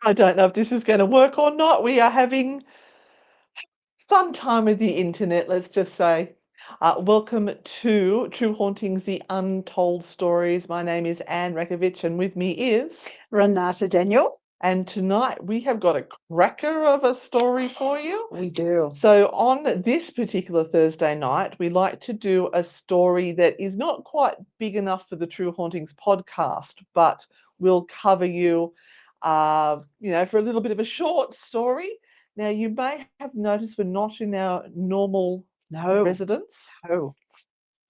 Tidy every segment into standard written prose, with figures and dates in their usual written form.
I don't know if this is going to work or not. We are having fun time with the internet, let's just say. Welcome to True Hauntings, the Untold Stories. My name is Anne Rakovich, and with me is Renata Daniel. And tonight we have got a cracker of a story for you. We do. So on this particular Thursday night, we like to do a story that is not quite big enough for the True Hauntings podcast, but will cover you, for a little bit of a short story. Now, you may have noticed we're not in our normal residence. No.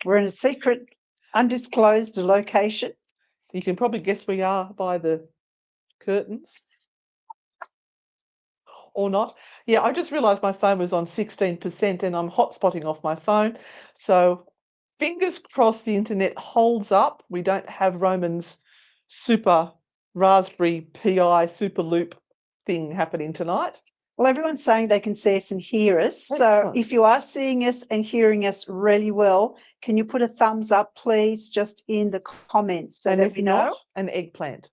We're in a secret, undisclosed location. You can probably guess we are by the curtains. Or not. Yeah, I just realized my phone was on 16% and I'm hotspotting off my phone. So fingers crossed the internet holds up. We don't have Roman's super Raspberry Pi super loop thing happening tonight. Well, everyone's saying they can see us and hear us. So Excellent. if you are seeing us and hearing us really well, can you put a thumbs up, please, just in the comments so and that if we know? not, an eggplant.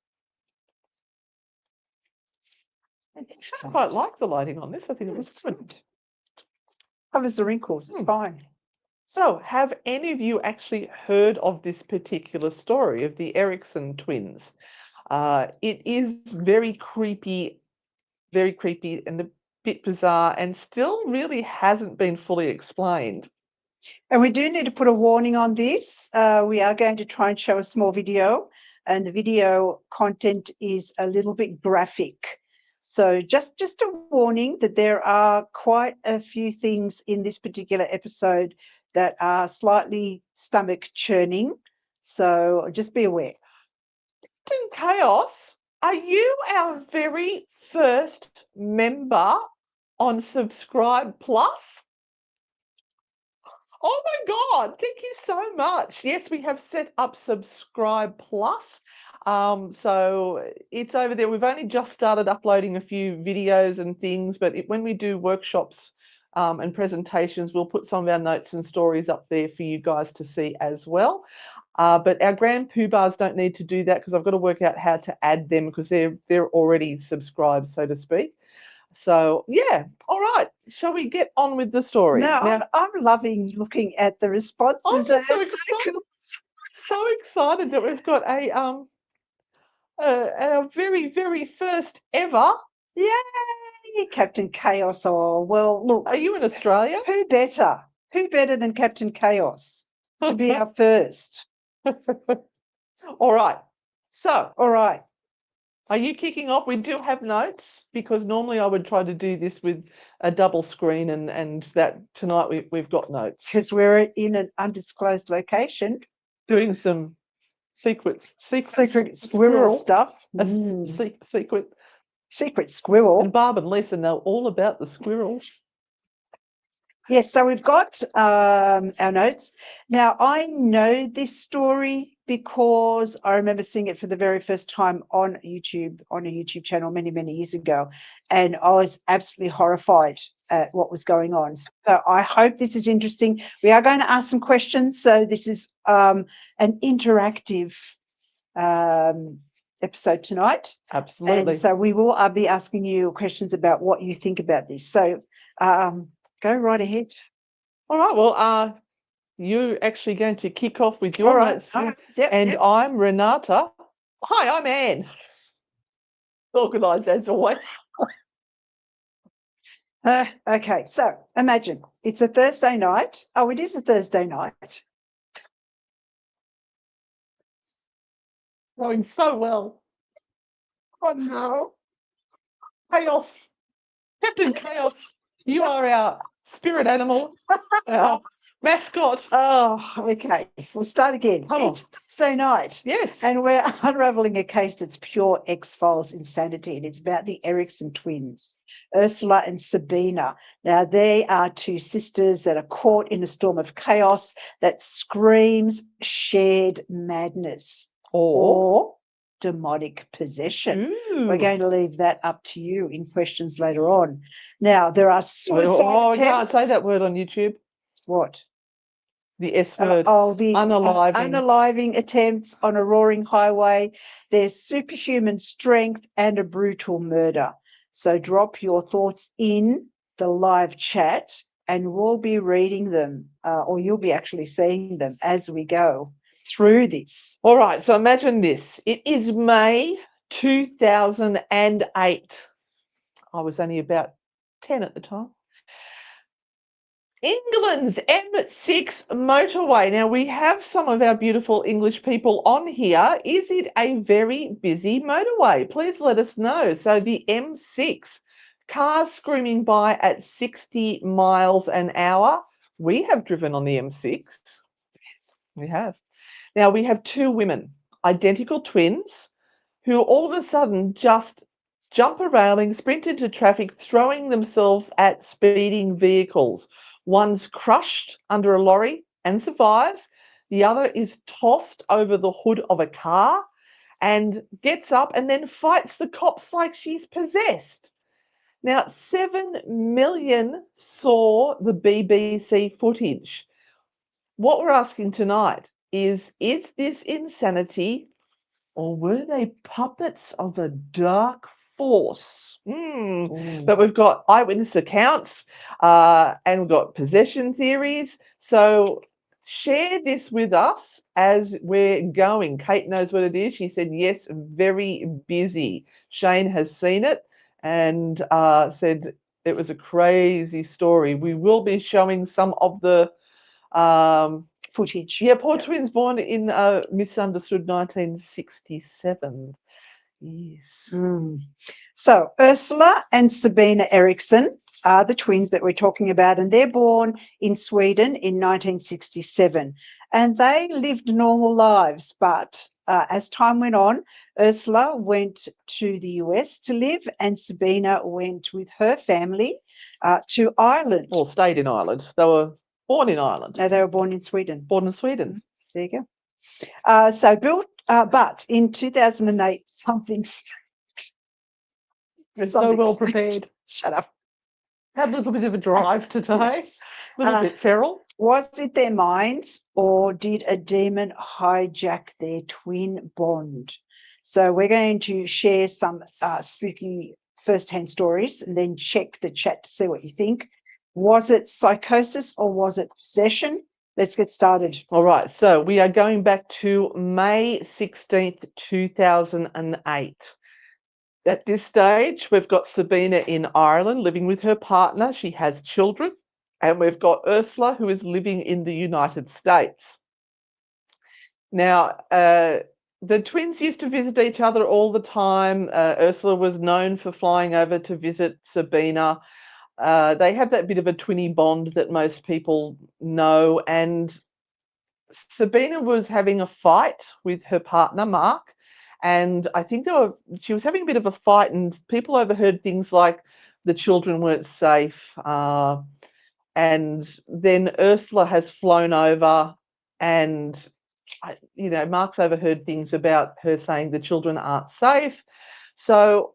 I quite like the lighting on this. I think it looks good. Covers the wrinkles. It's fine. So, have any of you actually heard of this particular story of the Eriksson twins? It is very creepy and a bit bizarre, and still really hasn't been fully explained. And we do need to put a warning on this. We are going to try and show a small video, and the video content is a little bit graphic. So just a warning that there are quite a few things in this particular episode that are slightly stomach churning. So just be aware. Captain Chaos, are you our very first member on Subscribe Plus? Oh my God, thank you so much. Yes, we have set up Subscribe Plus. So it's over there. We've only just started uploading a few videos and things, but when we do workshops and presentations, we'll put some of our notes and stories up there for you guys to see as well. But our grand poobahs don't need to do that because I've got to work out how to add them because they're already subscribed, so to speak. So yeah, all right. Shall we get on with the story? Now I'm loving looking at the responses. I'm so excited that we've got our very, very first ever. Yay, Captain Chaos. Oh, well, look. Are you in Australia? Who better? Who better than Captain Chaos to be our first? All right. So, all right. Are you kicking off? We do have notes because normally I would try to do this with a double screen and that tonight we've got notes. Because we're in an undisclosed location. Doing some secret squirrel stuff. Secret squirrel. And Barb and Lisa know all about the squirrels. Yes, so we've got our notes. Now, I know this story because I remember seeing it for the very first time on YouTube, on a YouTube channel many, many years ago, and I was absolutely horrified at what was going on. So I hope this is interesting. We are going to ask some questions, so this is an interactive episode tonight. Absolutely. And so we will be asking you questions about what you think about this. So go right ahead. All right. Well, you're actually going to kick off with your notes. Yep. I'm Renata. Hi, I'm Anne. Organised as always. Okay, so imagine it's a Thursday night. Oh, it is a Thursday night. Going so well. Oh no. Chaos. Captain Chaos. You are our spirit animal, our mascot. Oh, okay. We'll start again. It's Thursday night. Yes. And we're unraveling a case that's pure X-Files insanity, and it's about the Eriksson twins, Ursula and Sabina. Now, they are two sisters that are caught in a storm of chaos that screams shared madness or demonic possession. Ooh. We're going to leave that up to you in questions later on. Now, there are suicide attempts. I can't say that word on YouTube. What? The S word. The Unaliving. unaliving attempts on a roaring highway. There's superhuman strength and a brutal murder. So drop your thoughts in the live chat and we'll be reading them, or you'll be actually seeing them as we go through this. All right, so imagine this. It is May 2008. I was only about 10 at the time. England's M6 motorway. Now, we have some of our beautiful English people on here. Is it a very busy motorway? Please let us know. So the M6, cars screaming by at 60 miles an hour. We have driven on the M6. We have. Now, we have two women, identical twins, who all of a sudden just jump a railing, sprint into traffic, throwing themselves at speeding vehicles. One's crushed under a lorry and survives. The other is tossed over the hood of a car and gets up and then fights the cops like she's possessed. Now, 7 million saw the BBC footage. What we're asking tonight is this insanity, or were they puppets of a dark force? But we've got eyewitness accounts and we've got possession theories. So share this with us as we're going. Kate knows what it is. She said, yes, very busy. Shane has seen it and said it was a crazy story. We will be showing some of the footage. Yeah, poor twins born in misunderstood 1967. Yes. So Ursula and Sabina Eriksson are the twins that we're talking about, and they're born in Sweden in 1967. And they lived normal lives, but as time went on, Ursula went to the US to live, and Sabina went with her family to Ireland. Or stayed in Ireland. They were born in Ireland. No, they were born in Sweden. Born in Sweden. There you go. But in 2008, something. It's so well prepared. Shut up. Had a little bit of a drive today. A little bit feral. Was it their minds, or did a demon hijack their twin bond? So we're going to share some spooky first-hand stories and then check the chat to see what you think. Was it psychosis or was it possession? Let's get started. All right, so we are going back to May 16th, 2008. At this stage, we've got Sabina in Ireland living with her partner. She has children. And we've got Ursula, who is living in the United States. Now, the twins used to visit each other all the time. Ursula was known for flying over to visit Sabina. They have that bit of a twinny bond that most people know. And Sabina was having a fight with her partner, Mark. And I think she was having a bit of a fight, and people overheard things like the children weren't safe. And then Ursula has flown over and, Mark's overheard things about her saying the children aren't safe. So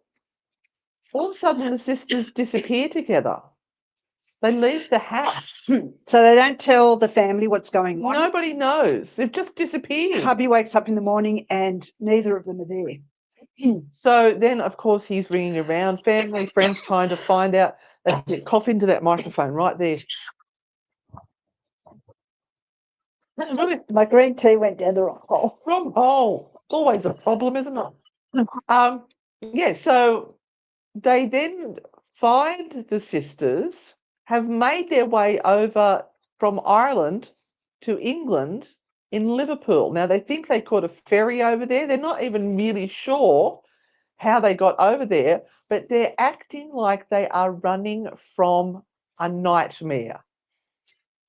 all of a sudden the sisters disappear together. They leave the house. So they don't tell the family what's going on. Nobody knows. They've just disappeared. Hubby wakes up in the morning and neither of them are there. So then, of course, he's ringing around, family, friends, trying to find out. Cough into that microphone right there. My green tea went down the wrong hole. Wrong hole. It's always a problem, isn't it? Yeah, so they then find the sisters, have made their way over from Ireland to England in Liverpool. Now, they think they caught a ferry over there. They're not even really sure how they got over there, but they're acting like they are running from a nightmare.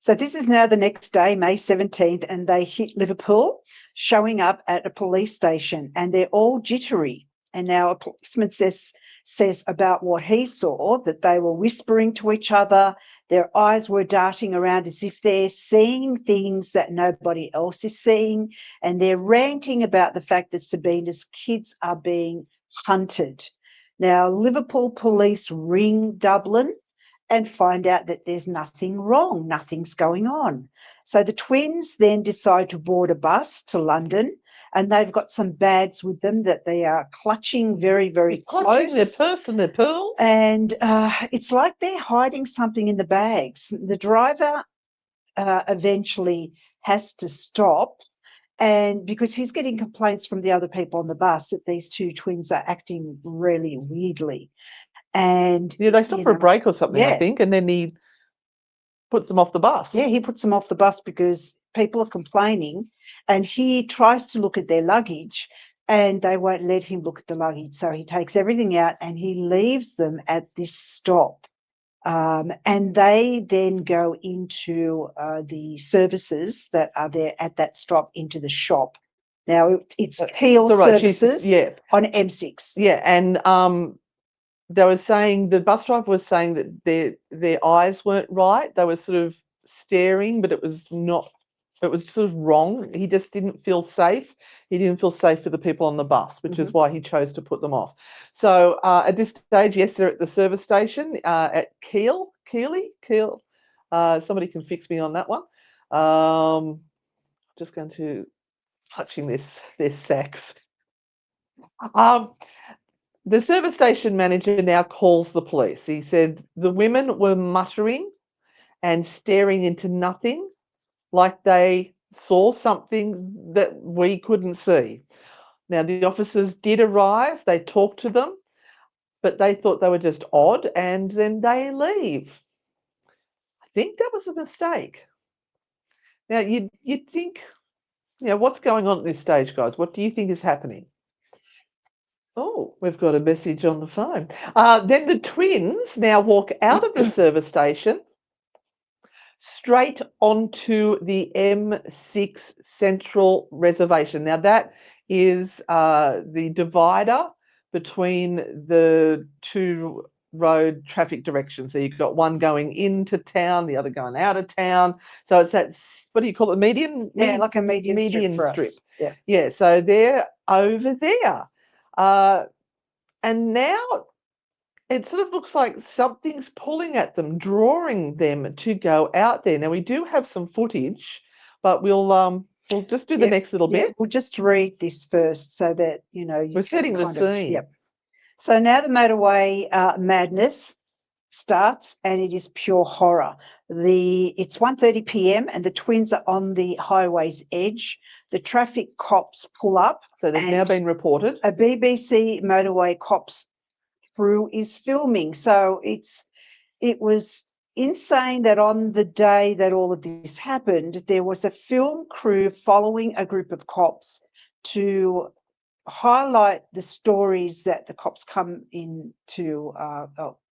So this is now the next day, May 17th, and they hit Liverpool, showing up at a police station, and they're all jittery. And now a policeman says about what he saw, that they were whispering to each other, their eyes were darting around as if they're seeing things that nobody else is seeing, and they're ranting about the fact that Sabina's kids are being hunted. Now, Liverpool police ring Dublin, and find out that there's nothing wrong, nothing's going on. So the twins then decide to board a bus to London, and they've got some bags with them that they are clutching very, very Clutching their close. purse and their pearls. And it's like they're hiding something in the bags. The driver eventually has to stop, and because he's getting complaints from the other people on the bus that these two twins are acting really weirdly. And Yeah, they stop for a break or something, I yeah. think, and then he puts them off the bus. Yeah, he puts them off the bus because people are complaining, and he tries to look at their luggage and they won't let him look at the luggage. So he takes everything out and he leaves them at this stop. And they then go into the services that are there at that stop into the shop. Now, it's Peel services on M6. Yeah, and they were saying, the bus driver was saying that their eyes weren't right. They were sort of staring, but it was not, it was sort of wrong. He just didn't feel safe. He didn't feel safe for the people on the bus, which is why he chose to put them off. So at this stage, yes, they're at the service station at Keele. Somebody can fix me on that one. Just going to touching their sacks. The service station manager now calls the police. He said the women were muttering and staring into nothing, like they saw something that we couldn't see. Now, the officers did arrive, they talked to them, but they thought they were just odd, and then they leave. I think that was a mistake. Now, you'd think, what's going on at this stage, guys? What do you think is happening? Oh, we've got a message on the phone. Then the twins now walk out of the service station straight onto the M6 Central Reservation. Now, that is the divider between the two road traffic directions. So you've got one going into town, the other going out of town. So it's that, what do you call it, median? Yeah, like a median strip. Yeah, so they're over there. And now it sort of looks like something's pulling at them, drawing them to go out there. Now we do have some footage, but we'll just do the next little bit. We'll just read this first so that we're setting the scene. So now the motorway madness starts, and it is pure horror. It's 1:30 p.m. and the twins are on the highway's edge. The traffic cops pull up. So they've now been reported. A BBC motorway cops crew is filming. So it was insane that on the day that all of this happened, there was a film crew following a group of cops to highlight the stories that the cops come in to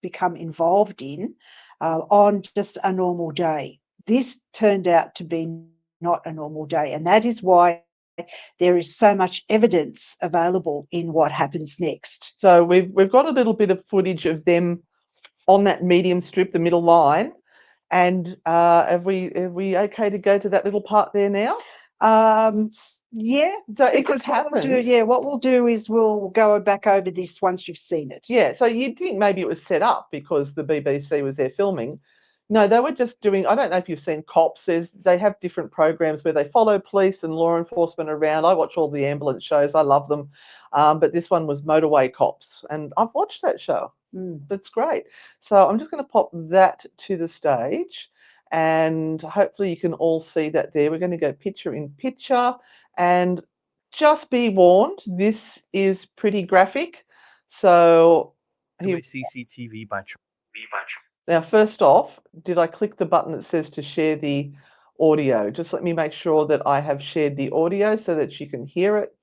become involved in on just a normal day. This turned out to be not a normal day, and that is why there is so much evidence available in what happens next. So we've got a little bit of footage of them on that medium strip, the middle line, and are we okay to go to that little part there now? Yeah. So it just happened. What we'll do is we'll go back over this once you've seen it. Yeah. So you'd think maybe it was set up because the BBC was there filming. No, they were just doing, I don't know if you've seen Cops, they have different programs where they follow police and law enforcement around. I watch all the ambulance shows. I love them. But this one was Motorway Cops, and I've watched that show. That's great. So I'm just going to pop that to the stage, and hopefully you can all see that there. We're going to go picture in picture, and just be warned, this is pretty graphic. So CCTV by now, first off, did I click the button that says to share the audio? Just let me make sure that I have shared the audio so that you can hear it.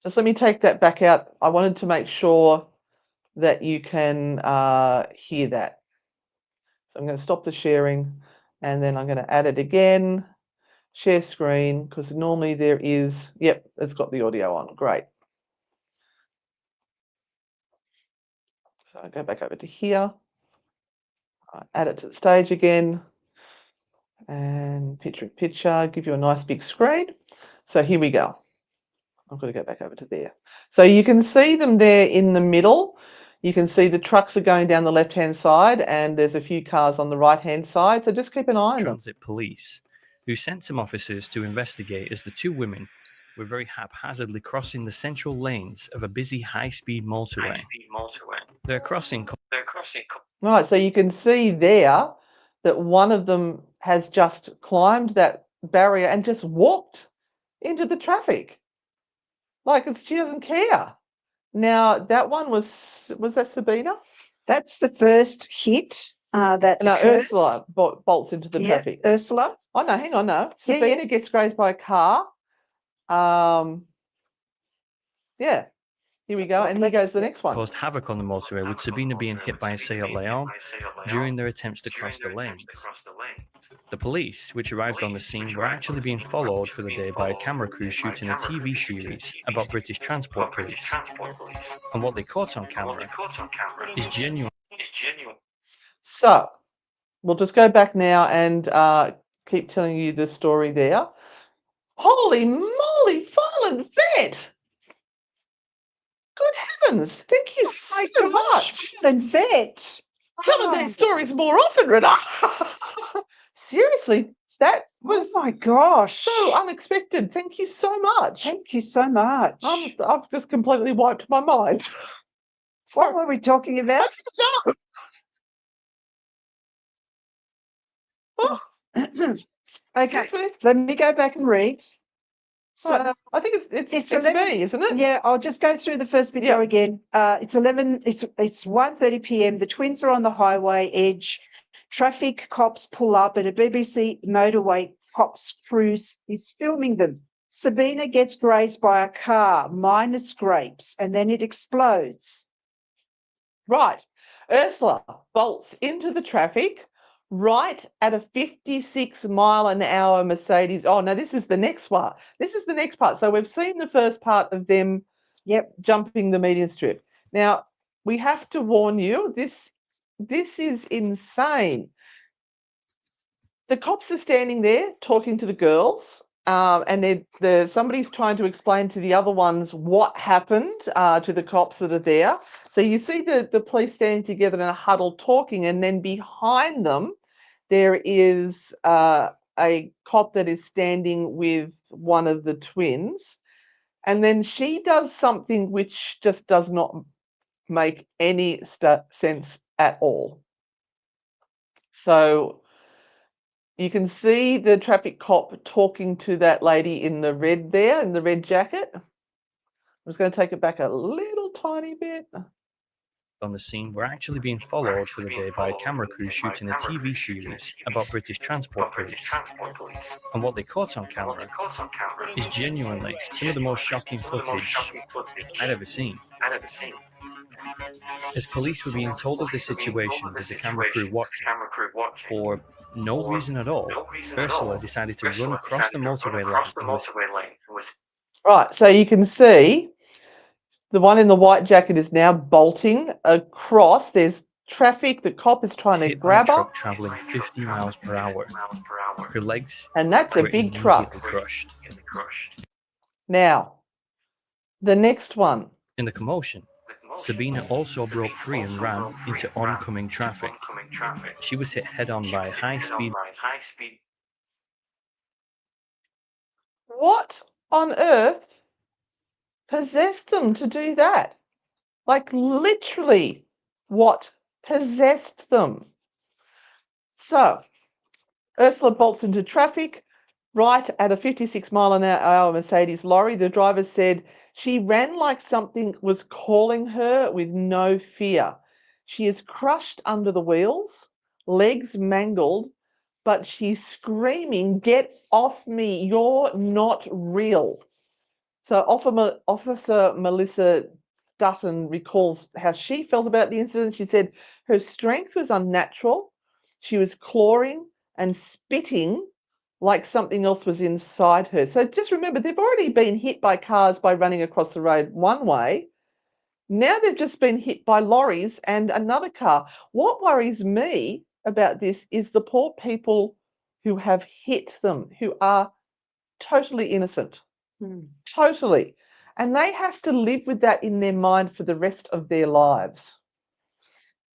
Just let me take that back out. I wanted to make sure that you can hear that. So I'm going to stop the sharing, and then I'm going to add it again. Share screen, because normally there is, yep, it's got the audio on. Great. So I go back over to here, add it to the stage again, and picture in picture, give you a nice big screen. So here we go. I've got to go back over to there. So you can see them there in the middle. You can see the trucks are going down the left-hand side and there's a few cars on the right-hand side, so just keep an eye on them. Transit police, who sent some officers to investigate as the two women were very haphazardly crossing the central lanes of a busy high-speed motorway. Their crossing. Right, so you can see there that one of them has just climbed that barrier and just walked into the traffic. Like she doesn't care. Now, that one was that Sabina? That's the first hit that No, occurs. Ursula bolts into the traffic. Ursula. Oh, no, hang on, no. Yeah, Sabina gets grazed by a car. Yeah, here we go. And here goes the next one. Caused havoc on the motorway, with Sabina being hit by a Seat Leon during their attempts to cross the lanes. The police, which arrived on the scene, were actually being followed for the day by a camera crew shooting a TV series about British transport police. And what they caught on camera is genuine. So, we'll just go back now and keep telling you the story there. Holy moly, Violent Vet! Good heavens, thank you so much. Violent Vet. Tell them these stories more often, Rita. Seriously, that was oh my gosh, so unexpected. Thank you so much. Thank you so much. I've just completely wiped my mind. What were we talking about? I don't know. Okay, let me go back and read. So I think it's 11, me, isn't it? Yeah, I'll just go through the first video again. It's 1:30 p.m. The twins are on the highway edge. Traffic cops pull up and a BBC motorway cops crew is filming them. Sabina gets grazed by a car, minor scrapes, and then it explodes. Right. Ursula bolts into the traffic right at a 56-mile-an-hour Mercedes. Oh, no, this is the next one. This is the next part. So we've seen the first part of them jumping the median strip. Now, we have to warn you, this is insane. The cops are standing there talking to the girls, and somebody's trying to explain to the other ones what happened to the cops that are there. So you see the police standing together in a huddle talking, and then behind them there is a cop that is standing with one of the twins. And then she does something which just does not make any sense at all. So you can see the traffic cop talking to that lady in the red there, in the red jacket. I'm just going to take it back a little tiny bit. On the scene were actually being followed for the day by a camera crew shooting a TV series about British transport police. And what they caught on camera is genuinely some of the most shocking footage I'd ever seen. As police were being told of the situation with the camera crew watching, for no reason at all, Ursula decided to run across the motorway lane. Right, so you can see the one in the white jacket is now bolting across. There's traffic. The cop is trying to grab her. Traveling 50 miles per hour. Her legs and that's a big truck. Crushed. Now, the next one. In the commotion, Sabina also broke free and ran into oncoming traffic. She was hit head-on by a high-speed. What on earth possessed them to do that? Like literally, what possessed them? So, Ursula bolts into traffic right at a 56-mile-an-hour Mercedes lorry. The driver said she ran like something was calling her with no fear. She is crushed under the wheels, legs mangled, but she's screaming, "Get off me, you're not real." So Officer Melissa Dutton recalls how she felt about the incident. She said her strength was unnatural. She was clawing and spitting like something else was inside her. So just remember, they've already been hit by cars by running across the road one way. Now they've just been hit by lorries and another car. What worries me about this is the poor people who have hit them, who are totally innocent. Totally. And they have to live with that in their mind for the rest of their lives.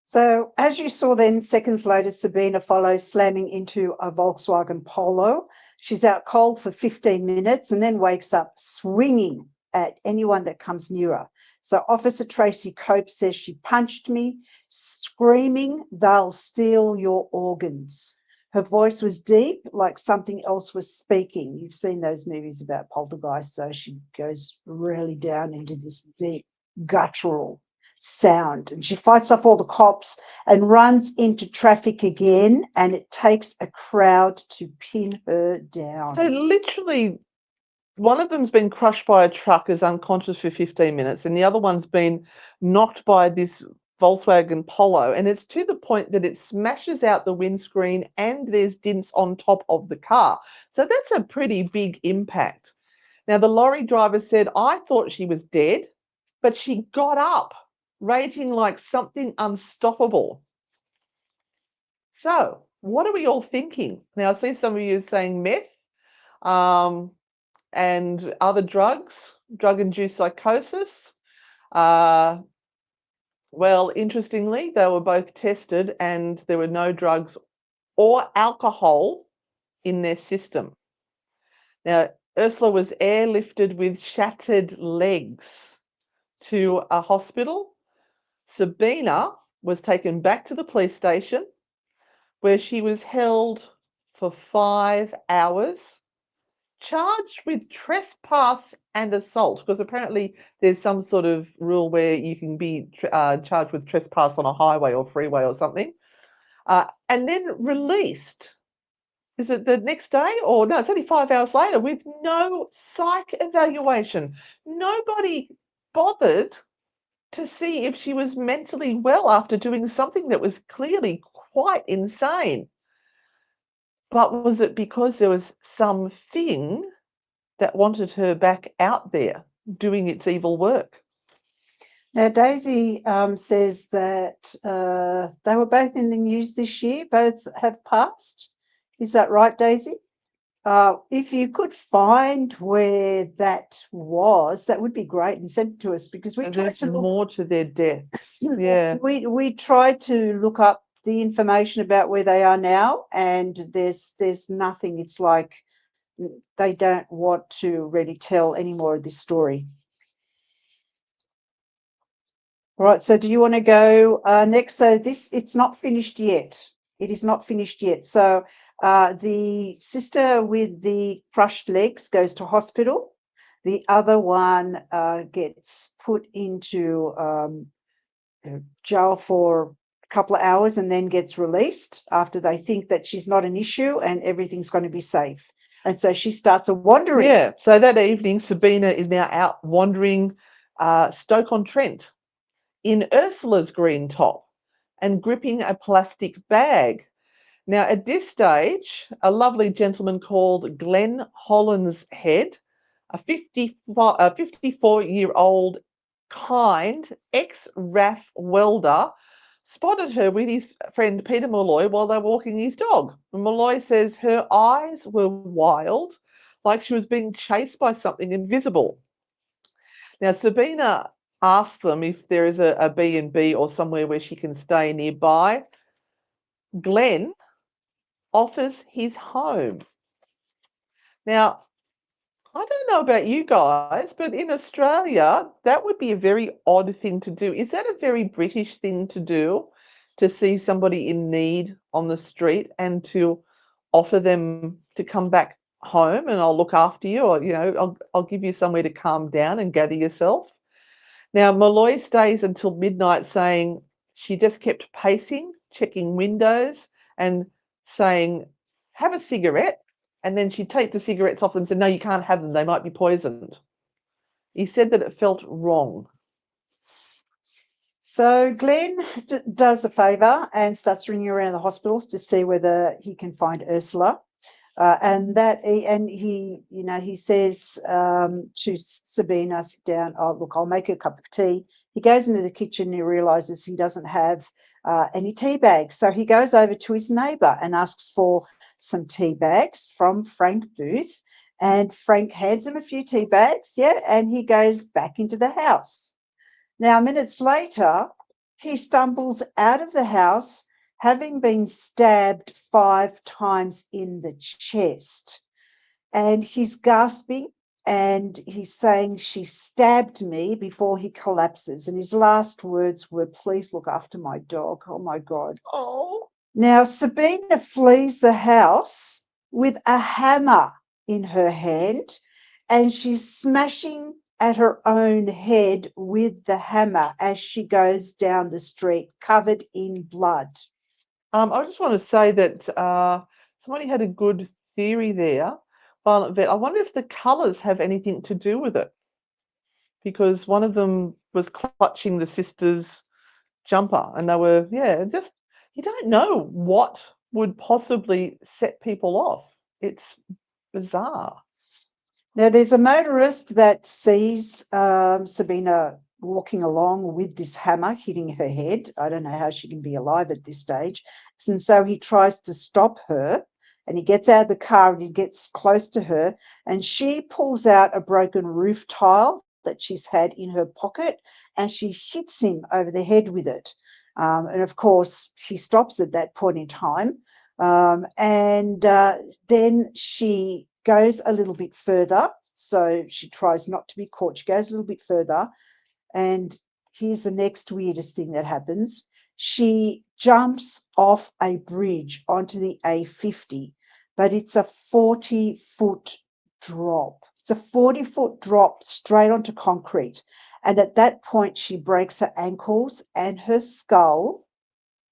So as you saw then, seconds later, Sabina follows, slamming into a Volkswagen Polo. She's out cold for 15 minutes and then wakes up swinging at anyone that comes near her. So Officer Tracy Cope says she punched me, screaming, "They'll steal your organs." Her voice was deep, like something else was speaking. You've seen those movies about poltergeist, so she goes really down into this deep, guttural sound. And she fights off all the cops and runs into traffic again, and it takes a crowd to pin her down. So literally, one of them's been crushed by a truck, is unconscious for 15 minutes, and the other one's been knocked by this Volkswagen Polo, and it's to the point that it smashes out the windscreen and there's dents on top of the car. So that's a pretty big impact. Now, the lorry driver said, "I thought she was dead, but she got up, raging like something unstoppable." So, what are we all thinking? Now, I see some of you saying meth um, and other drugs, drug-induced psychosis. Uh, well, interestingly, they were both tested and there were no drugs or alcohol in their system. Now, Ursula was airlifted with shattered legs to a hospital. Sabina was taken back to the police station where she was held for 5 hours, charged with trespass and assault, because apparently there's some sort of rule where you can be charged with trespass on a highway or freeway or something, and then released. Is it the next day? Or no, it's only 5 hours later with no psych evaluation. Nobody bothered to see if she was mentally well after doing something that was clearly quite insane. But was it because there was something that wanted her back out there doing its evil work? Now, Daisy says that they were both in the news this year, both have passed. Is that right, Daisy? If you could find where that was, that would be great, and send it to us, because we And tried there's to look. more to their deaths. Yeah. We tried to look up the information about where they are now, and there's nothing. It's like they don't want to really tell any more of this story. All right, so do you want to go next? So it's not finished yet. It is not finished yet. So the sister with the crushed legs goes to hospital. The other one gets put into jail for a couple of hours and then gets released after they think that she's not an issue and everything's going to be safe. And so she starts a wandering. Yeah. So that evening, Sabina is now out wandering Stoke-on-Trent in Ursula's green top and gripping a plastic bag. Now, at this stage, a lovely gentleman called Glenn Hollinshead, a 54-year-old kind ex-RAF welder, spotted her with his friend Peter Malloy while they were walking his dog. And Malloy says her eyes were wild, like she was being chased by something invisible. Now, Sabina asked them if there is a B&B or somewhere where she can stay nearby. Glenn offers his home. Now, I don't know about you guys, but in Australia, that would be a very odd thing to do. Is that a very British thing to do, to see somebody in need on the street and to offer them to come back home and I'll look after you, or I'll give you somewhere to calm down and gather yourself? Now, Malloy stays until midnight, saying she just kept pacing, checking windows, and saying, "Have a cigarette." And then she'd take the cigarettes off them and say, "No, you can't have them. They might be poisoned." He said that it felt wrong. So Glenn does a favour and starts ringing around the hospitals to see whether he can find Ursula. He says to Sabina, "Sit down. Oh, look, I'll make you a cup of tea." He goes into the kitchen and he realises he doesn't have any tea bags. So he goes over to his neighbour and asks for some tea bags from Frank Booth. And Frank hands him a few tea bags, and he goes back into the house. Now, minutes later, he stumbles out of the house, having been stabbed 5 times in the chest. And he's gasping and he's saying, "She stabbed me," before he collapses. And his last words were, "Please look after my dog." Oh my God. Oh. Now, Sabina flees the house with a hammer in her hand, and she's smashing at her own head with the hammer as she goes down the street, covered in blood. I just want to say that somebody had a good theory there, Violent Vet. I wonder if the colours have anything to do with it, because one of them was clutching the sister's jumper, and they were, just, you don't know what would possibly set people off. It's bizarre. Now, there's a motorist that sees Sabina walking along with this hammer hitting her head. I don't know how she can be alive at this stage. And so he tries to stop her, and he gets out of the car and he gets close to her, and she pulls out a broken roof tile that she's had in her pocket, and she hits him over the head with it. And of course, he stops at that point in time. And then she goes a little bit further. So she tries not to be caught. She goes a little bit further. And here's the next weirdest thing that happens. She jumps off a bridge onto the A50, but it's a 40-foot drop. It's a 40-foot drop straight onto concrete. And at that point, she breaks her ankles and her skull,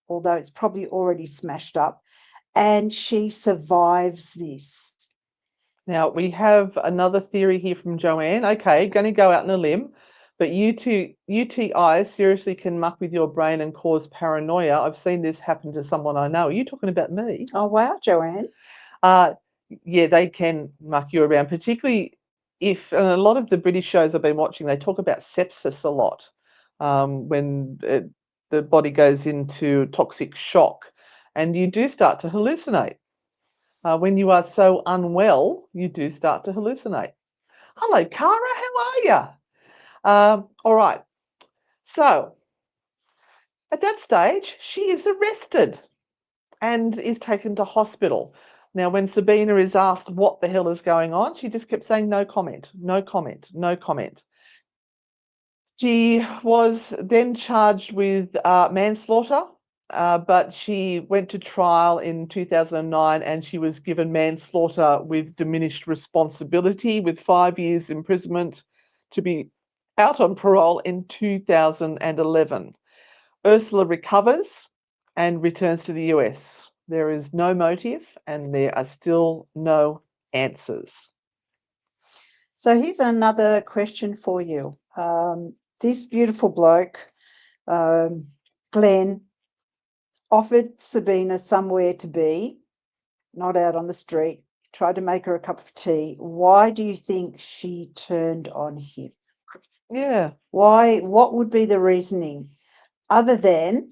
although it's probably already smashed up, and she survives this. Now, we have another theory here from Joanne. Okay, going to go out on a limb, but UTI seriously can muck with your brain and cause paranoia. I've seen this happen to someone I know. Are you talking about me? Oh, wow, Joanne. Yeah, they can muck you around, particularly if, and a lot of the British shows I've been watching, they talk about sepsis a lot, when the body goes into toxic shock, and you do start to hallucinate. When you are so unwell, you do start to hallucinate. Hello, Cara, how are you? All right. So at that stage, she is arrested and is taken to hospital. Now, when Sabina is asked what the hell is going on, she just kept saying, "No comment, no comment, no comment." She was then charged with manslaughter, but she went to trial in 2009 and she was given manslaughter with diminished responsibility with 5 years imprisonment to be out on parole in 2011. Ursula recovers and returns to the US. There is no motive and there are still no answers. So here's another question for you. This beautiful bloke, Glenn, offered Sabina somewhere to be, not out on the street, tried to make her a cup of tea. Why do you think she turned on him? Yeah. Why? What would be the reasoning? Other than,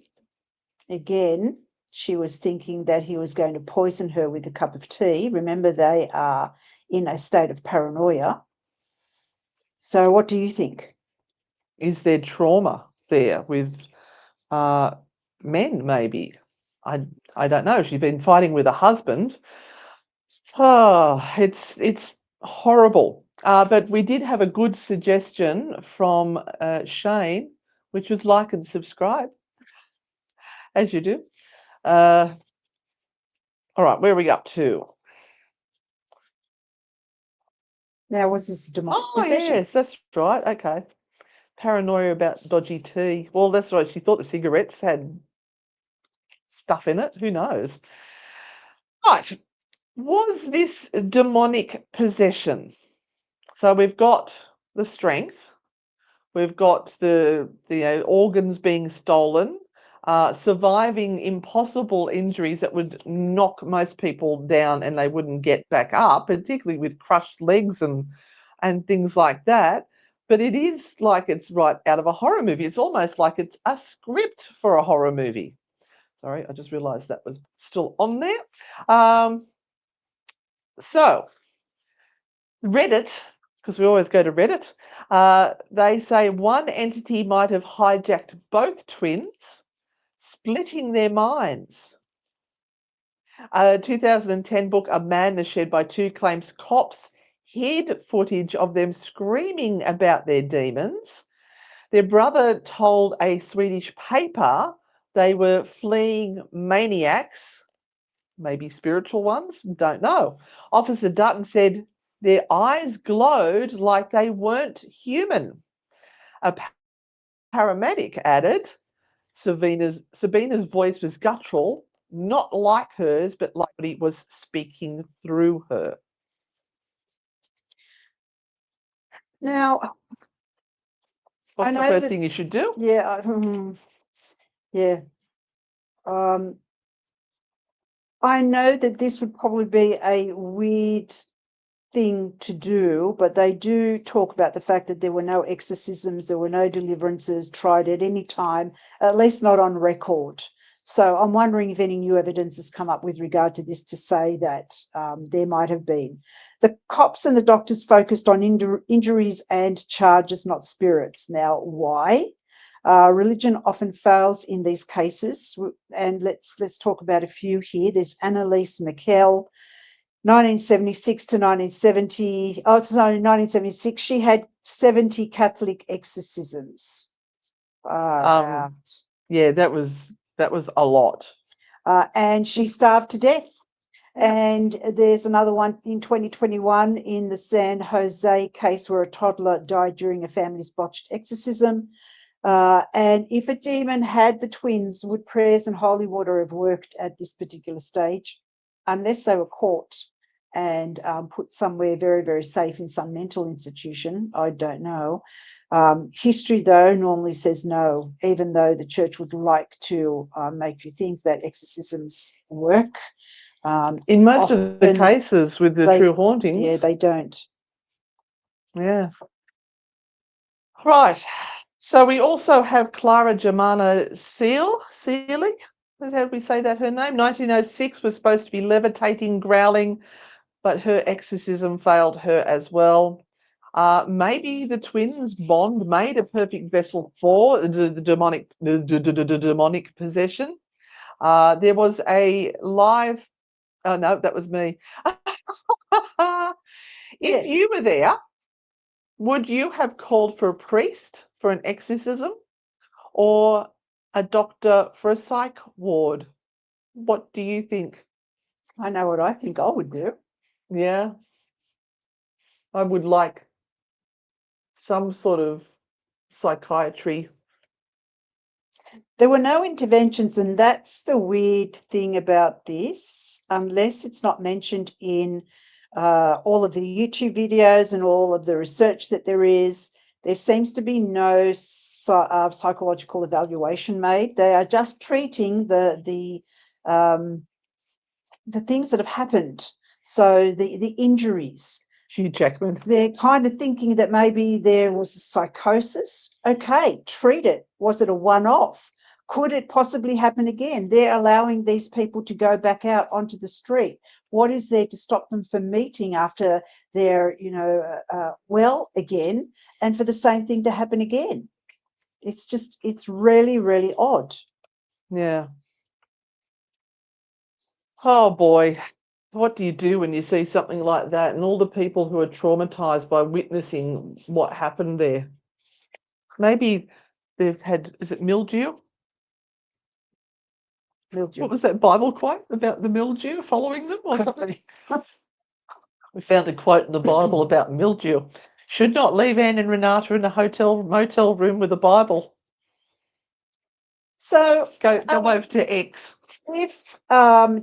again, she was thinking that he was going to poison her with a cup of tea. Remember, they are in a state of paranoia. So what do you think? Is there trauma there with men, maybe? I don't know. She's been fighting with a husband. Oh, it's horrible. But we did have a good suggestion from Shane, which was like and subscribe, as you do. All right, where are we up to? Now, was this demonic Oh, possession? yes, that's right. Okay. Paranoia about dodgy tea. Well, that's right. She thought the cigarettes had stuff in it. Who knows? Right. Was this demonic possession? So we've got the strength, we've got the organs being stolen, surviving impossible injuries that would knock most people down and they wouldn't get back up, particularly with crushed legs and things like that. But it is like it's right out of a horror movie. It's almost like it's a script for a horror movie. Sorry, I just realised that was still on there. So Reddit because we always go to Reddit. They say one entity might have hijacked both twins, splitting their minds. A 2010 book, A Madness Shed by Two, claims cops hid footage of them screaming about their demons. Their brother told a Swedish paper they were fleeing maniacs, maybe spiritual ones, don't know. Officer Dutton said their eyes glowed like they weren't human. A paramedic added Sabina's voice was guttural, not like hers, but like he was speaking through her. Now, What's the know first that- thing you should do? yeah, yeah. I know that this would probably be a weird thing to do, but they do talk about the fact that there were no exorcisms, there were no deliverances tried at any time, at least not on record. So I'm wondering if any new evidence has come up with regard to this to say that there might have been. The cops and the doctors focused on injuries and charges, not spirits. Now, why? Religion often fails in these cases, and let's talk about a few here. There's Annalise McKell, 1976 to 1970. Oh, sorry, 1976. She had 70 Catholic exorcisms. Yeah, that was a lot. And she starved to death. And there's another one in 2021 in the San Jose case where a toddler died during a family's botched exorcism. And if a demon had the twins, would prayers and holy water have worked at this particular stage? Unless they were caught and put somewhere very, very safe in some mental institution, I don't know. History, though, normally says no, even though the church would like to make you think that exorcisms work. In most of the cases with the true hauntings. Yeah, they don't. Yeah. Right. So we also have Clara Germana Seeley. How did we say that her name? 1906, was supposed to be levitating, growling, but her exorcism failed her as well. Maybe the twins bond made a perfect vessel for the demonic possession. There was a live. Oh no, that was me. If you were there, would you have called for a priest for an exorcism or a doctor for a psych ward? What do you think? I know what I think I would do. Yeah. I would like some sort of psychiatry. There were no interventions, and that's the weird thing about this, unless it's not mentioned in all of the YouTube videos and all of the research that there is. There seems to be no psychological evaluation made. They are just treating the things that have happened. So the injuries. Hugh Jackman. They're kind of thinking that maybe there was a psychosis. Okay, treat it. Was it a one-off? Could it possibly happen again? They're allowing these people to go back out onto the street. What is there to stop them from meeting after they're, well again, and for the same thing to happen again? It's really, really odd. Yeah. Oh boy. What do you do when you see something like that and all the people who are traumatized by witnessing what happened there? Maybe they've had, is it mildew? What was that Bible quote about the mildew following them or something? We found a quote in the Bible about mildew. Should not leave Anne and Renata in a motel room with a Bible. So go over to X. If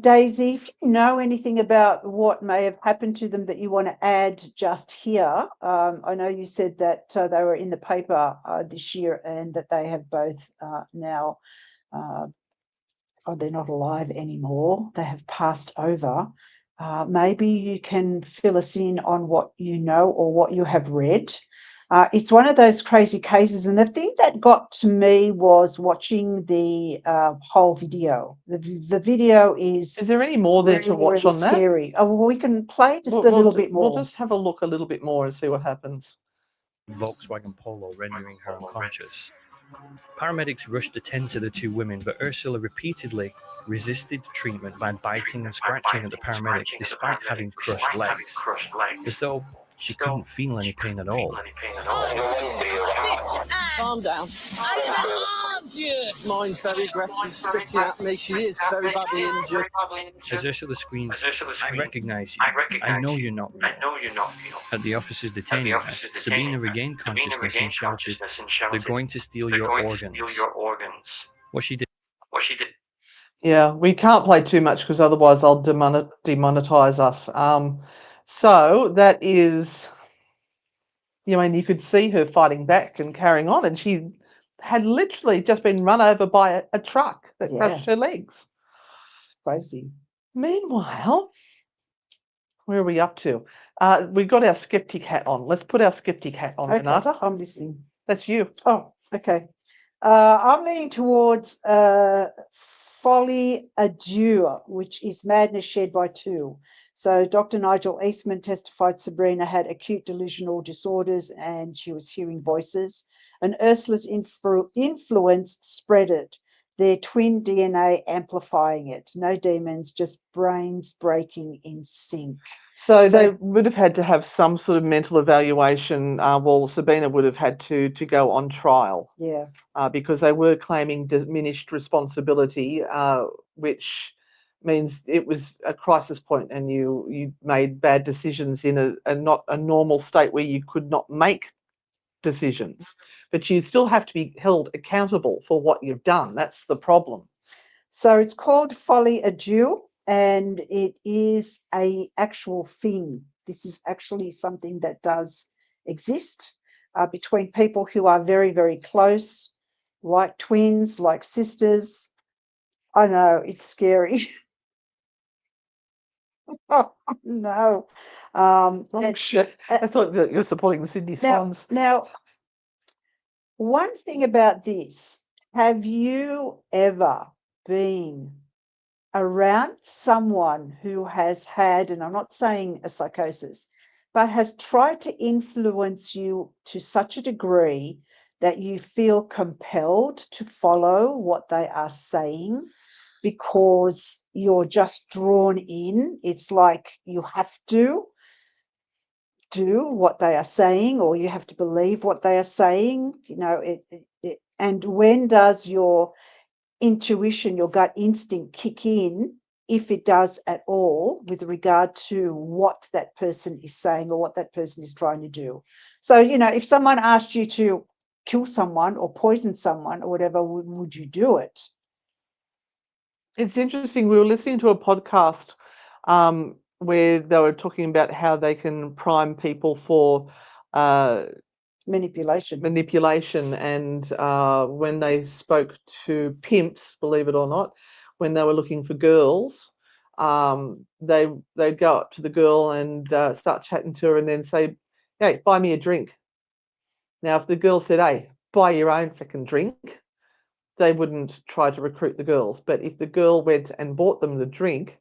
Daisy, if you know anything about what may have happened to them that you want to add just here, I know you said that they were in the paper this year and that they have both now, they're not alive anymore. They have passed over. Maybe you can fill us in on what you know or what you have read. It's one of those crazy cases. And the thing that got to me was watching the whole video. The video Is there any more there to really, watch really on that? scary. Oh, well, we can play just a little bit We'll more. just have a look a little bit more and see what happens. Volkswagen Polo, rendering her unconscious. Paramedics rushed to tend to the two women, but Ursula repeatedly resisted treatment by biting and scratching at the paramedics despite having crushed legs, as though she couldn't feel any pain at all. Calm down. Mine's very aggressive, spitting at me. She is very badly injured. As Ursula screamed, "I recognize you. I know you're not real." At the officers detaining her, Sabina regained consciousness and shouted, "They're going to steal your organs." What she did. Yeah, we can't play too much because otherwise they'll demonetize us. So that is, you could see her fighting back and carrying on, and she had literally just been run over by a truck that crushed her legs. It's crazy. Meanwhile, where are we up to? We got our skeptic hat on. Let's put our skeptic hat on, Okay, Renata. I'm listening. That's you. Oh, okay. I'm leaning towards Folly Adieu, which is madness shared by two. So Dr. Nigel Eastman testified Sabrina had acute delusional disorders and she was hearing voices. And Ursula's influence spread it, their twin DNA amplifying it. No demons, just brains breaking in sync. So they would have had to have some sort of mental evaluation. Well, Sabina would have had to go on trial. Yeah. Because they were claiming diminished responsibility, which means it was a crisis point and you made bad decisions in a not a normal state where you could not make decisions. But you still have to be held accountable for what you've done. That's the problem. So it's called Folly Adieu, and it is a actual thing. This is actually something that does exist between people who are very, very close, like twins, like sisters. I know, it's scary. Oh, no. Shit. I thought that you're supporting the Sydney Swans. Now, one thing about this, have you ever been around someone who has had, and I'm not saying a psychosis, but has tried to influence you to such a degree that you feel compelled to follow what they are saying because you're just drawn in? It's like you have to do what they are saying, or you have to believe what they are saying. And when does your intuition, your gut instinct kick in, if it does at all, with regard to what that person is saying or what that person is trying to do? So, if someone asked you to kill someone or poison someone or whatever, would you do it? It's interesting. We were listening to a podcast where they were talking about how they can prime people for manipulation. And when they spoke to pimps, believe it or not, when they were looking for girls, they'd go up to the girl and start chatting to her and then say, "Hey, buy me a drink." Now, if the girl said, "Hey, buy your own freaking drink," they wouldn't try to recruit the girls. But if the girl went and bought them the drink,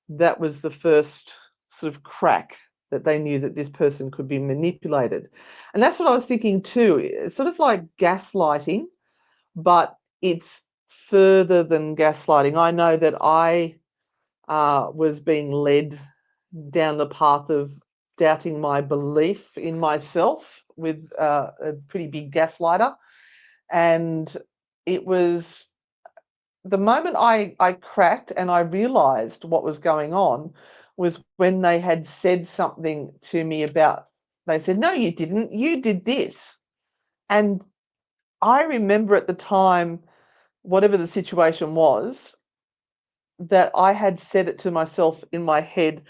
that was the first sort of crack that they knew that this person could be manipulated. And that's what I was thinking too. It's sort of like gaslighting, but it's further than gaslighting. I know that I was being led down the path of doubting my belief in myself with a pretty big gaslighter. And it was the moment I cracked and I realized what was going on was when they had said something to me about, they said, "No, you didn't. You did this." And I remember at the time, whatever the situation was, that I had said it to myself in my head.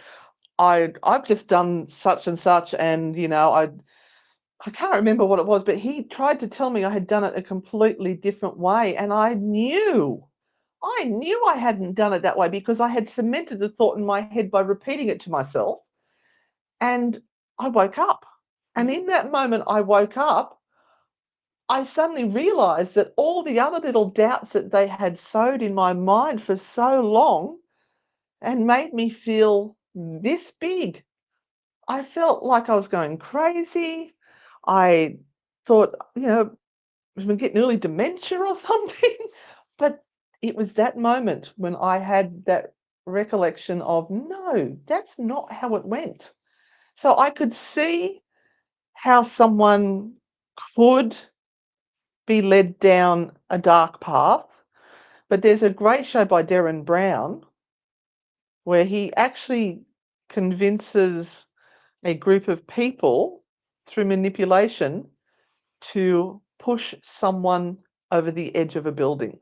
I've just done such and such, and I can't remember what it was, but he tried to tell me I had done it a completely different way, and I knew I hadn't done it that way because I had cemented the thought in my head by repeating it to myself. And I woke up And in that moment, I woke up. I suddenly realized that all the other little doubts that they had sowed in my mind for so long and made me feel this big. I felt like I was going crazy. I thought, I'm getting early dementia or something. But it was that moment when I had that recollection of, no, that's not how it went. So I could see how someone could be led down a dark path. But there's a great show by Derren Brown where he actually convinces a group of people through manipulation to push someone over the edge of a building.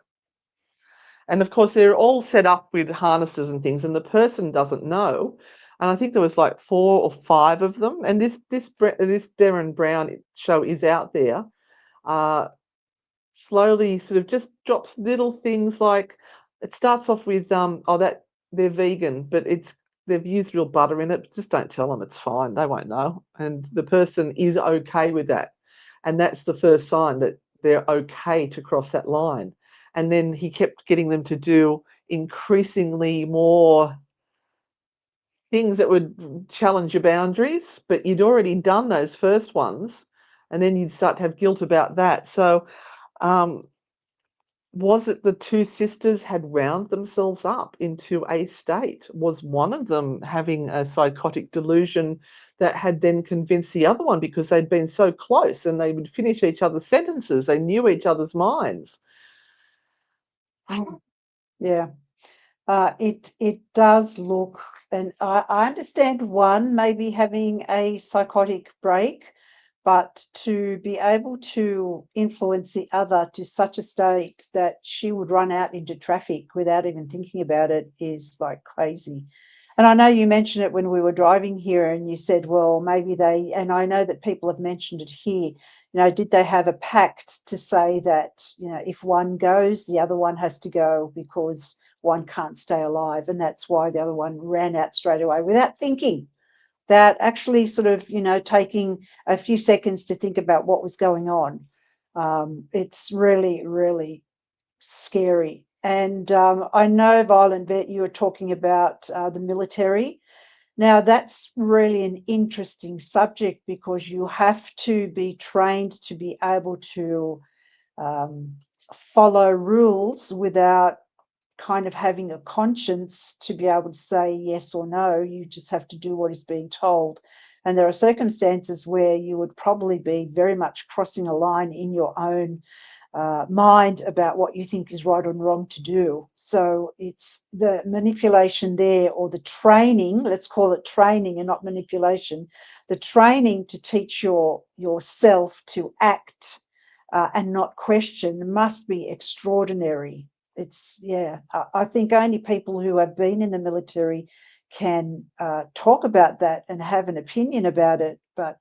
And of course, they're all set up with harnesses and things, and the person doesn't know. And I think there was like 4 or 5 of them. And this Derren Brown show is out there. Slowly, sort of just drops little things like it starts off with that they're vegan, but they've used real butter in it. Just don't tell them; it's fine. They won't know. And the person is okay with that, and that's the first sign that they're okay to cross that line. And then he kept getting them to do increasingly more things that would challenge your boundaries, but you'd already done those first ones, and then you'd start to have guilt about that. So, was it the 2 sisters had wound themselves up into a state? Was one of them having a psychotic delusion that had then convinced the other one because they'd been so close and they would finish each other's sentences, they knew each other's minds? Yeah. It does look, and I understand one maybe having a psychotic break, but to be able to influence the other to such a state that she would run out into traffic without even thinking about it is like crazy. And I know you mentioned it when we were driving here, and you said, well, maybe they, and I know that people have mentioned it here, did they have a pact to say that, if one goes, the other one has to go because one can't stay alive? And that's why the other one ran out straight away without thinking, that actually sort of, taking a few seconds to think about what was going on. It's really, really scary. And I know, Violent Vet, you were talking about the military. Now, that's really an interesting subject because you have to be trained to be able to follow rules without kind of having a conscience to be able to say yes or no. You just have to do what is being told. And there are circumstances where you would probably be very much crossing a line in your own mind about what you think is right and wrong to do. So it's the manipulation there, or the training, let's call it training and not manipulation, the training to teach yourself to act and not question must be extraordinary. I think only people who have been in the military can talk about that and have an opinion about it, but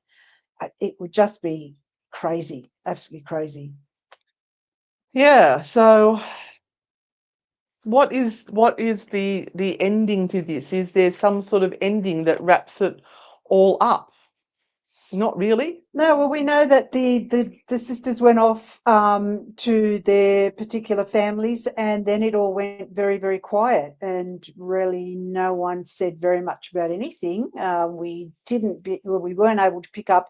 it would just be crazy, absolutely crazy. Yeah. So what is the ending to this? Is there some sort of ending that wraps it all up? Not really. No, well, we know that the sisters went off to their particular families, and then it all went very, very quiet, and really no one said very much about anything. We weren't able to pick up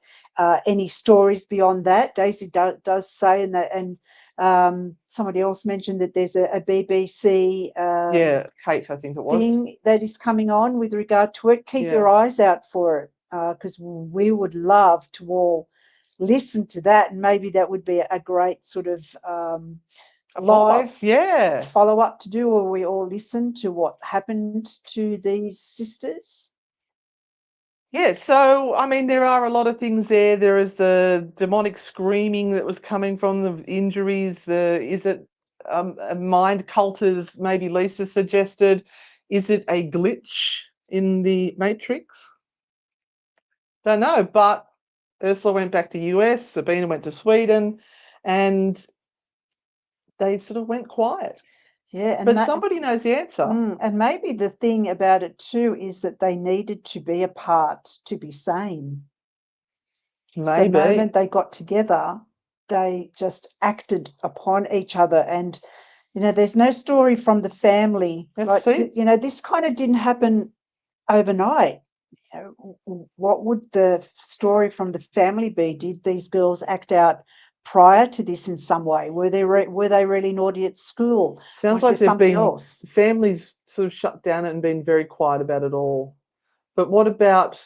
any stories beyond that. Daisy does say, and somebody else mentioned that there's a BBC Yeah, Kate, I think it was. thing that is coming on with regard to it. Keep your eyes out for it, because we would love to all listen to that, and maybe that would be a great sort of live follow up to do, or we all listen to what happened to these sisters. Yeah, so I mean, there are a lot of things there. There is the demonic screaming that was coming from the injuries. Is it a mind cult, as maybe Lisa suggested? Is it a glitch in the Matrix? Don't know, but Ursula went back to US, Sabina went to Sweden, and they sort of went quiet. Yeah, but somebody knows the answer. And maybe the thing about it too is that they needed to be apart to be sane. The Maybe. moment they got together, they just acted upon each other. And, there's no story from the family. Let's Like, see. this kind of didn't happen overnight. What would the story from the family be? Did these girls act out prior to this in some way? Were they really naughty at school? Sounds Was like there they've something been else? families sort of shut down and been very quiet about it all. But what about,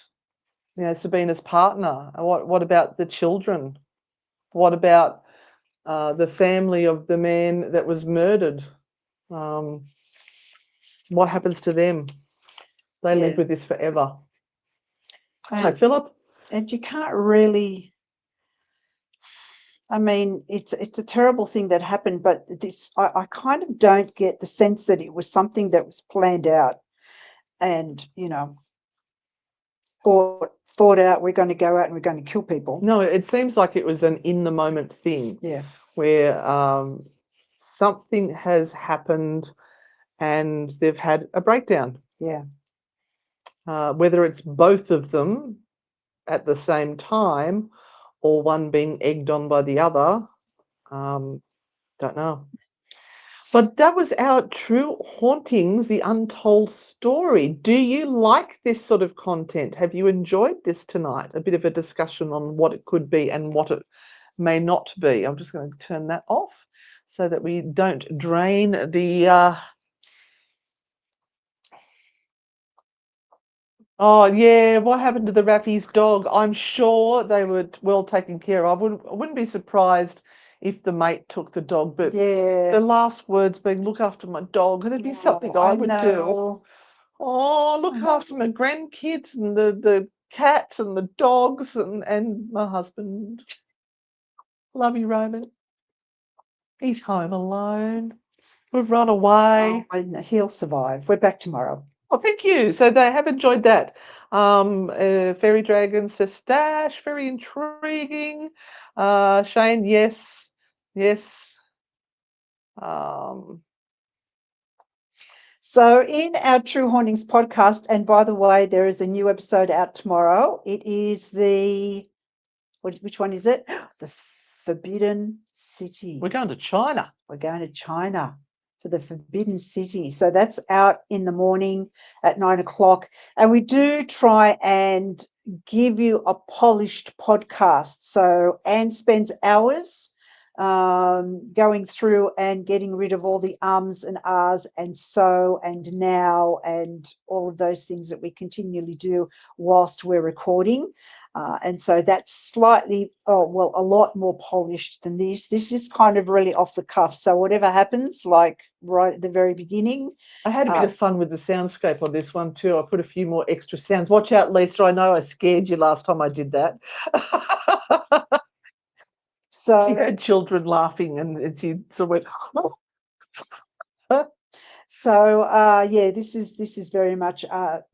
Sabina's partner? What about the children? What about the family of the man that was murdered? What happens to them? They live Yeah. with this forever. Hi, And, Philip. and you can't really. I mean, it's a terrible thing that happened, but I kind of don't get the sense that it was something that was planned out and, thought out, we're going to go out and we're going to kill people. No, it seems like it was an in the moment thing. Yeah. Where something has happened and they've had a breakdown. Yeah. Whether it's both of them at the same time or one being egged on by the other, don't know. But that was our True Hauntings, the Untold Story. Do you like this sort of content? Have you enjoyed this tonight? A bit of a discussion on what it could be and what it may not be. I'm just going to turn that off so that we don't drain the... Oh, yeah, what happened to the Raffy's dog? I'm sure they were well taken care of. I wouldn't be surprised if the mate took the dog, but Yeah. the last words being, look after my dog. That'd be something I would do. know. Oh, look after my grandkids and the cats and the dogs and my husband. Love you, Roman. He's home alone. We've run away. Oh, and he'll survive. We're back tomorrow. Oh, thank you. So they have enjoyed that. Fairy Dragon says Stash, very intriguing. Shane, yes, yes. So in our True Hauntings podcast, and by the way, there is a new episode out tomorrow. It is which one is it? The Forbidden City. We're going to China. We're going to China for the Forbidden City. So that's out in the morning at 9:00. And we do try and give you a polished podcast. So Anne spends hours going through and getting rid of all the ums and ahs and so and now and all of those things that we continually do whilst we're recording. And so that's slightly, a lot more polished than this. This is kind of really off the cuff. So whatever happens, like right at the very beginning. I had a bit of fun with the soundscape on this one too. I put a few more extra sounds. Watch out, Lisa. I know I scared you last time I did that. So she heard children laughing and she sort of went, So this is very much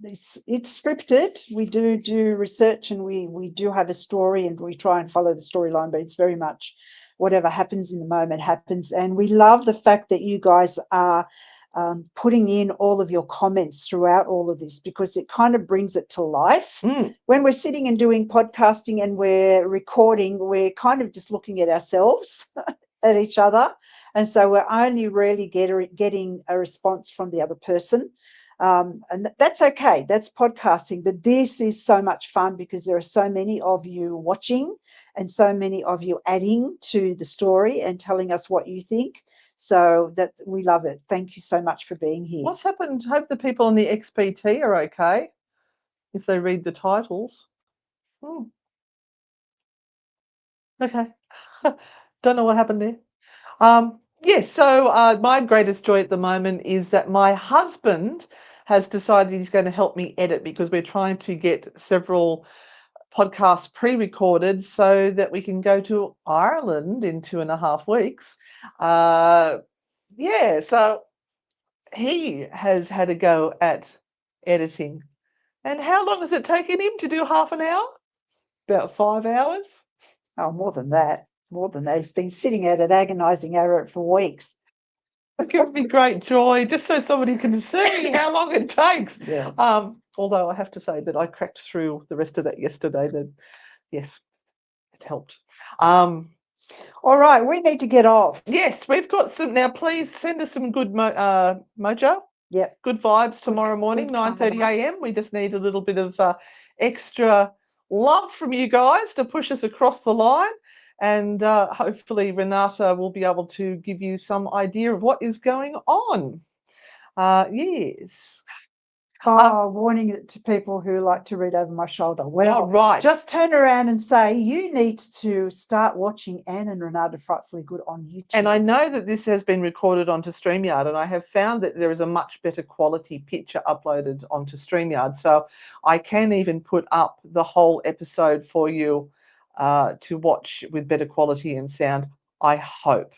it's scripted. We do research and we do have a story and we try and follow the storyline, but it's very much whatever happens in the moment happens. And we love the fact that you guys are putting in all of your comments throughout all of this because it kind of brings it to life. When we're sitting and doing podcasting and we're recording, we're kind of just looking at ourselves at each other. And so we're only really getting a response from the other person. And that's okay. That's podcasting. But this is so much fun because there are so many of you watching and so many of you adding to the story and telling us what you think. So that we love it. Thank you so much for being here. What's happened? Hope the people on the XPT are okay if they read the titles. Okay. Don't know what happened there. Yes, so my greatest joy at the moment is that my husband has decided he's going to help me edit because we're trying to get several podcasts pre-recorded so that we can go to Ireland in 2.5 weeks. So he has had a go at editing. And how long has it taken him to do half an hour? About 5 hours? Oh, more than that. More than that. He's been sitting at it, agonising over it for weeks. It gives me great joy, just so somebody can see how long it takes. Yeah. Although I have to say that I cracked through the rest of that yesterday. That yes, it helped. Um, All right, we need to get off. yes, we've got some now. Please send us some good mojo. Yep. Good vibes tomorrow morning, good 9:30 a.m. We just need a little bit of extra love from you guys to push us across the line. And hopefully Renata will be able to give you some idea of what is going on. Yes. Warning it to people who like to read over my shoulder. Well, right. just turn around and say, you need to start watching Anne and Renata Frightfully Good on YouTube. And I know that this has been recorded onto StreamYard, and I have found that there is a much better quality picture uploaded onto StreamYard. So I can even put up the whole episode for you to watch with better quality and sound, I hope.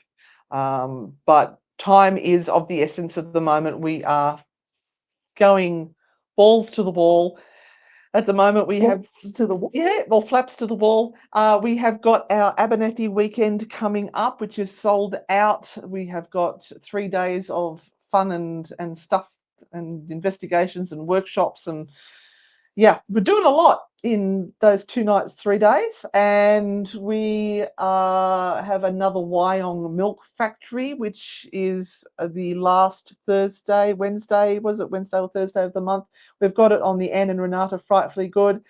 But time is of the essence at the moment. We are going balls to the wall. At the moment, we have to the wall. Yeah, well, flaps to the wall. We have got our Abernethy weekend coming up, which is sold out. We have got 3 days of fun and stuff and investigations and workshops, and yeah, we're doing a lot in those 2 nights, 3 days. And we have another Wyong Milk Factory, which is the last Wednesday or Thursday of the month. We've got it on the Anne and Renata Frightfully Good.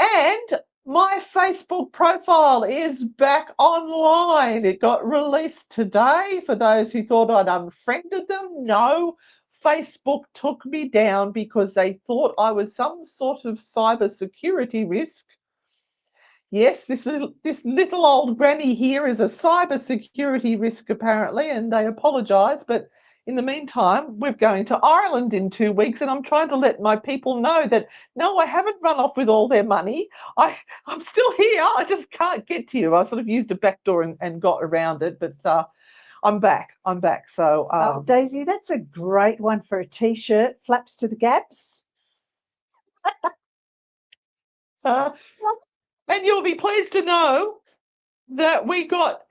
And my Facebook profile is back online. It got released today. For those who thought I'd unfriended them, no. Facebook took me down because they thought I was some sort of cyber security risk. Yes, this little old granny here is a cyber security risk apparently, and they apologise. But in the meantime, we're going to Ireland in 2 weeks, and I'm trying to let my people know that no, I haven't run off with all their money. I'm still here. I just can't get to you. I sort of used a backdoor and got around it, but I'm back. So Daisy, that's a great one for a t-shirt. Flaps to the gaps. And you'll be pleased to know that we got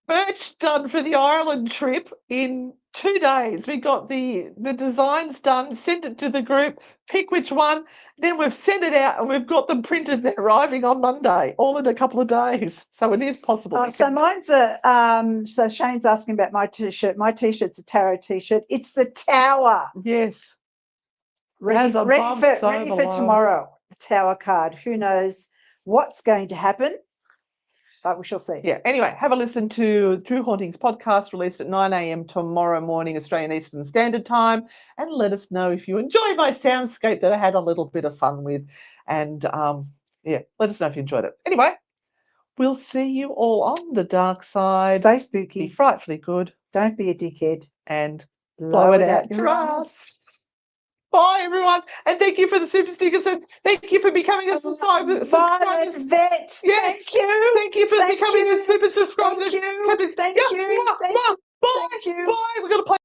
merch done for the Ireland trip in 2 days. We got the designs done, sent it to the group, pick which one, then we've sent it out and we've got them printed. They're arriving on Monday, all in a couple of days. So it is possible. So mine's so Shane's asking about my t-shirt. My t-shirt's a tarot t-shirt. It's the Tower. Yes. Ready for tomorrow. The Tower card. Who knows what's going to happen? But we shall see. Yeah. Anyway, have a listen to True Hauntings podcast released at 9 a.m. tomorrow morning, Australian Eastern Standard Time, and let us know if you enjoy my soundscape that I had a little bit of fun with. And let us know if you enjoyed it. Anyway, we'll see you all on the dark side. Stay spooky. Be frightfully good. Don't be a dickhead. And blow it out your ass. Bye, everyone. And thank you for the super stickers. And thank you for becoming a subscriber. Violet Vet. Yes. Thank you. Thank you for becoming a super subscriber. Thank you. Thank you. Bye. Thank you. Bye. We're going to play.